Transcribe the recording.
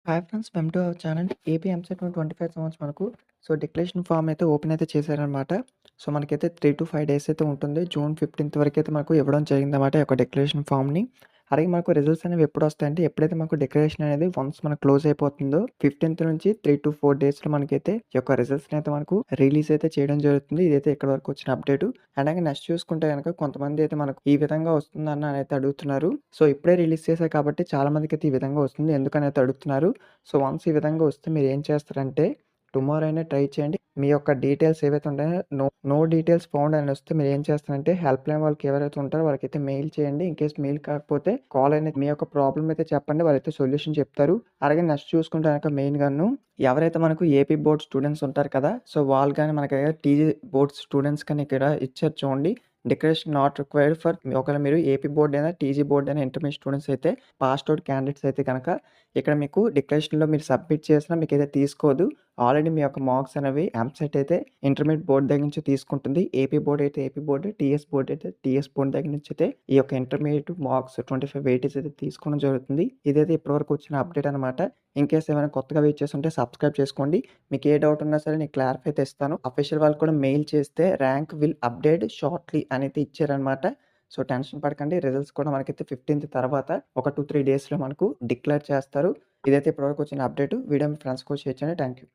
Hi friends, welcome to our channel. AP EAMCET 2025 సంబంధించి మనకు declaration form అయితే open అయితే చేశారనమాట. మనకైతే 3-5 డేస్ అయితే ఉంటుంది. జూన్ 15th వరకు అయితే మనకు ఇవ్వడం జరిగిందన్నమాట ఈ యొక్క డిక్లరేషన్ ఫామ్‌ని. అలాగే మనకు రిజల్ట్స్ అనేవి ఎప్పుడొస్తాయంటే, ఎప్పుడైతే మనకు డిక్లరేషన్ అనేది వన్స్ మనకు క్లోజ్ అయిపోతుందో 15th నుంచి 3-4 డేస్‌లో మనకైతే ఈ యొక్క రిజల్ట్స్‌ని అయితే మనకు రిలీజ్ అయితే చేయడం జరుగుతుంది. ఇదైతే ఇక్కడి వరకు వచ్చిన అప్డేటు. అలాగే నెక్స్ట్ చూసుకుంటే గనక కొంతమంది అయితే మనకు ఈ విధంగా వస్తుందన్న అయితే అడుగుతున్నారు. ఇప్పుడే రిలీజ్ చేశారు కాబట్టి చాలా మందికైతే ఈ విధంగా వస్తుంది. ఎందుకని అయితే అడుగుతున్నారు. వన్స్ ఈ విధంగా వస్తే మీరేం చేస్తారంటే, టుమారో అయినా ట్రై చేయండి. మీ యొక్క డీటెయిల్స్ ఏవైతే ఉంటాయో నో డీటెయిల్స్ ఫౌండ్ అని వస్తే మీరేం చేస్తారంటే, హెల్ప్‌లైన్ వాళ్ళకి ఎవరైతే ఉంటారో వాళ్ళకైతే మెయిల్ చేయండి. ఇన్‌కేస్ మెయిల్ కాకపోతే కాల్ అనేది మీ యొక్క ప్రాబ్లమ్ అయితే చెప్పండి. వాళ్ళైతే సొల్యూషన్ చెప్తారు. అలాగే నెక్స్ట్ చూసుకుంటే గనక మెయిన్‌గాను ఎవరైతే మనకు ఏపీ బోర్డ్ స్టూడెంట్స్ ఉంటారు కదా! వాళ్ళు గాని మనకి టీజీ బోర్డ్ స్టూడెంట్స్ కానీ ఇక్కడ ఇచ్చారు చూడండి. డిక్లరేషన్ నాట్ రిక్వైర్డ్ ఫర్ ఒకవేళ మీరు ఏపీ బోర్డ్ అయినా, టీజీ బోర్డ్ అయినా, ఇంటర్మీడియేట్ స్టూడెంట్స్ అయితే పాస్డ్ ఔట్ క్యాండిడేట్స్ అయితే గనక ఇక్కడ మీకు డిక్లరేషన్‌లో మీరు సబ్మిట్ చేసినా మీకైతే తీసుకోదు. ఆల్రెడీ మీ యొక్క మార్క్స్ అనేవి ఎంసెట్ అయితే ఇంటర్మీడియేట్ బోర్డ్ దగ్గర నుంచి తీసుకుంటుంది. ఏపీ బోర్డ్ అయితే ఏపీ బోర్డ్, టీఎస్ బోర్డ్ అయితే టీఎస్ బోర్డ్ దగ్గర నుంచి అయితే ఈ యొక్క ఇంటర్మీడియేట్ మార్క్స్ 25 వెయిటేజ్ అయితే తీసుకోవడం జరుగుతుంది. ఇదైతే ఇప్పటివరకు వచ్చిన అప్డేట్ అనమాట. ఇన్‌కేస్ ఏమైనా కొత్తగా వెయిట్ చేస్తుంటే సబ్స్క్రైబ్ చేసుకోండి. మీకు ఏ డౌట్ ఉన్నా సరే నేను క్లారిఫై అయితే ఇస్తాను. అఫీషియల్ వాళ్ళు కూడా మెయిల్ చేస్తే ర్యాంక్ విల్ అప్డేట్ షార్ట్‌లీ అనైతే ఇచ్చారనమాట. టెన్షన్ పడకండి. రిజల్ట్స్ కూడా మనకైతే 15th తర్వాత ఒక 2-3 డేస్‌లో మనకు డిక్లేర్ చేస్తారు. ఇదైతే ఇప్పటివరకు వచ్చిన అప్డేట్. వీడియో మీ ఫ్రెండ్స్‌కి కూడా షేర్ చేయండి. Thank you.